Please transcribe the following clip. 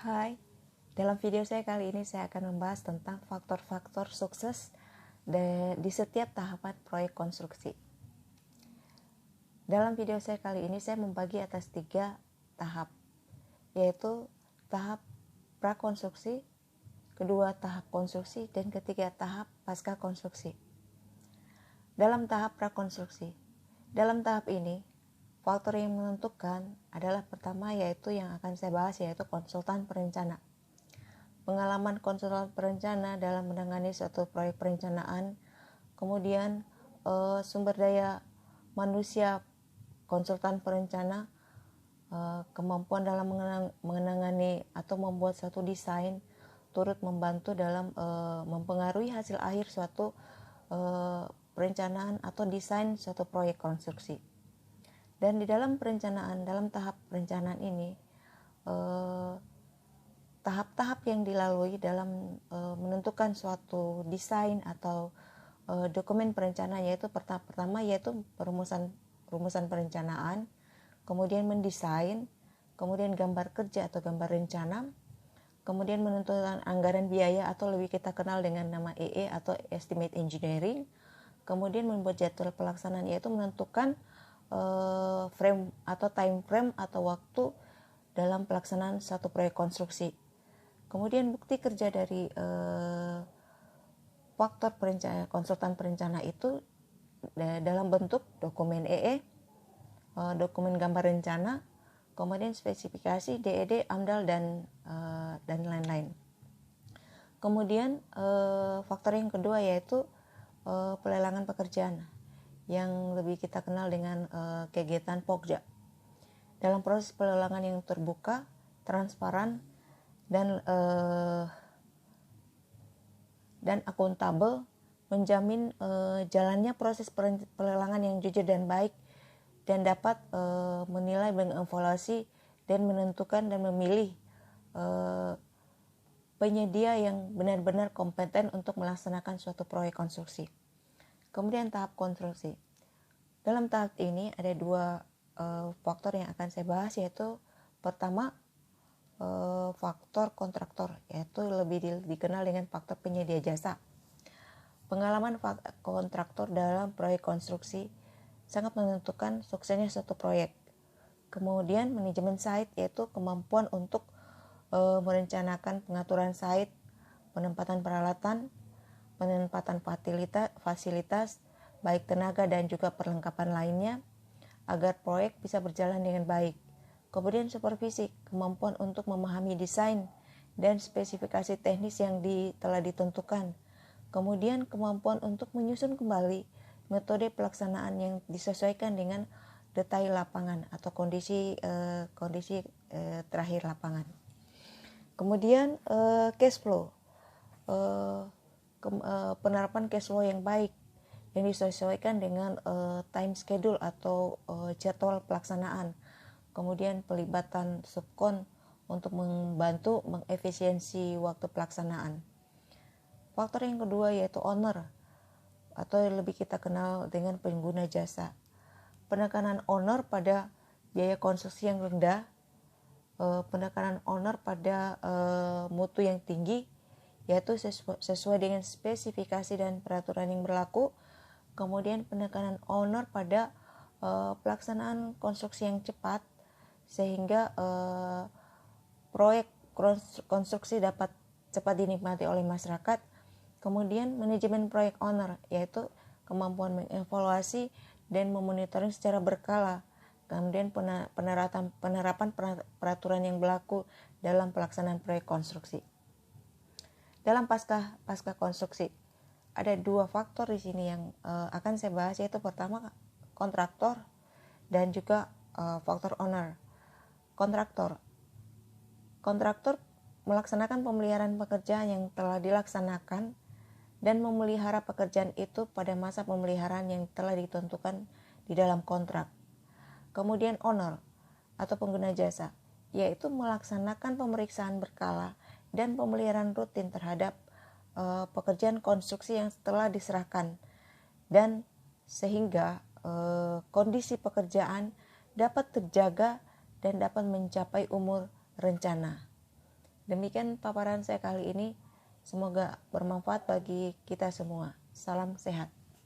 Hai, dalam video saya kali ini saya akan membahas tentang faktor-faktor sukses di setiap tahapan proyek konstruksi. Dalam video saya kali ini saya membagi atas 3 tahap, yaitu tahap prakonstruksi, kedua tahap konstruksi, dan ketiga tahap pasca konstruksi. Dalam tahap prakonstruksi, dalam tahap ini faktor yang menentukan adalah pertama yaitu yang akan saya bahas yaitu konsultan perencana. Pengalaman konsultan perencana dalam menangani suatu proyek perencanaan, kemudian sumber daya manusia konsultan perencana, kemampuan dalam menangani atau membuat suatu desain turut membantu dalam mempengaruhi hasil akhir suatu perencanaan atau desain suatu proyek konstruksi. Dan di dalam perencanaan, dalam tahap perencanaan ini, tahap-tahap yang dilalui dalam menentukan suatu desain atau dokumen perencanaan yaitu pertama yaitu rumusan perencanaan, kemudian mendesain, kemudian gambar kerja atau gambar rencana, kemudian menentukan anggaran biaya atau lebih kita kenal dengan nama EE atau Estimate Engineering, kemudian membuat jadwal pelaksanaan yaitu menentukan frame atau time frame atau waktu dalam pelaksanaan satu proyek konstruksi. Kemudian bukti kerja dari faktor konsultan perencana itu dalam bentuk dokumen EE, dokumen gambar rencana, kemudian spesifikasi DED, AMDAL dan lain-lain. Kemudian faktor yang kedua yaitu pelelangan pekerjaan yang lebih kita kenal dengan kegiatan POKJA. Dalam proses pelelangan yang terbuka, transparan, dan akuntabel, menjamin jalannya proses pelelangan yang jujur dan baik, dan dapat menilai, mengevaluasi, dan menentukan dan memilih penyedia yang benar-benar kompeten untuk melaksanakan suatu proyek konstruksi. Kemudian tahap konstruksi. Dalam tahap ini ada 2 faktor yang akan saya bahas, yaitu pertama faktor kontraktor, yaitu lebih dikenal dengan faktor penyedia jasa. Pengalaman kontraktor dalam proyek konstruksi sangat menentukan suksesnya suatu proyek. Kemudian manajemen site, yaitu kemampuan untuk merencanakan pengaturan site, penempatan peralatan, penempatan fasilitas, baik tenaga dan juga perlengkapan lainnya, agar proyek bisa berjalan dengan baik. Kemudian supervisi, kemampuan untuk memahami desain dan spesifikasi teknis yang telah ditentukan. Kemudian kemampuan untuk menyusun kembali metode pelaksanaan yang disesuaikan dengan detail lapangan atau kondisi terakhir lapangan. Kemudian cash flow, penerapan cash flow yang baik yang disesuaikan dengan time schedule atau jadwal pelaksanaan. Kemudian pelibatan subkon untuk membantu mengefisiensi waktu pelaksanaan. Faktor yang kedua yaitu owner atau lebih kita kenal dengan pengguna jasa. Penekanan owner pada biaya konstruksi yang rendah, penekanan owner pada mutu yang tinggi, yaitu sesuai dengan spesifikasi dan peraturan yang berlaku. Kemudian penekanan owner pada pelaksanaan konstruksi yang cepat sehingga proyek konstruksi dapat cepat dinikmati oleh masyarakat. Kemudian manajemen proyek owner, yaitu kemampuan mengevaluasi dan memonitoring secara berkala. Kemudian penerapan peraturan yang berlaku dalam pelaksanaan proyek konstruksi. Dalam pasca konstruksi ada 2 faktor di sini yang akan saya bahas, yaitu pertama kontraktor dan juga faktor owner. Kontraktor melaksanakan pemeliharaan pekerjaan yang telah dilaksanakan dan memelihara pekerjaan itu pada masa pemeliharaan yang telah ditentukan di dalam kontrak. Kemudian owner atau pengguna jasa, yaitu melaksanakan pemeriksaan berkala dan pemeliharaan rutin terhadap pekerjaan konstruksi yang telah diserahkan, dan sehingga kondisi pekerjaan dapat terjaga dan dapat mencapai umur rencana. Demikian paparan saya kali ini. Semoga bermanfaat bagi kita semua. Salam sehat.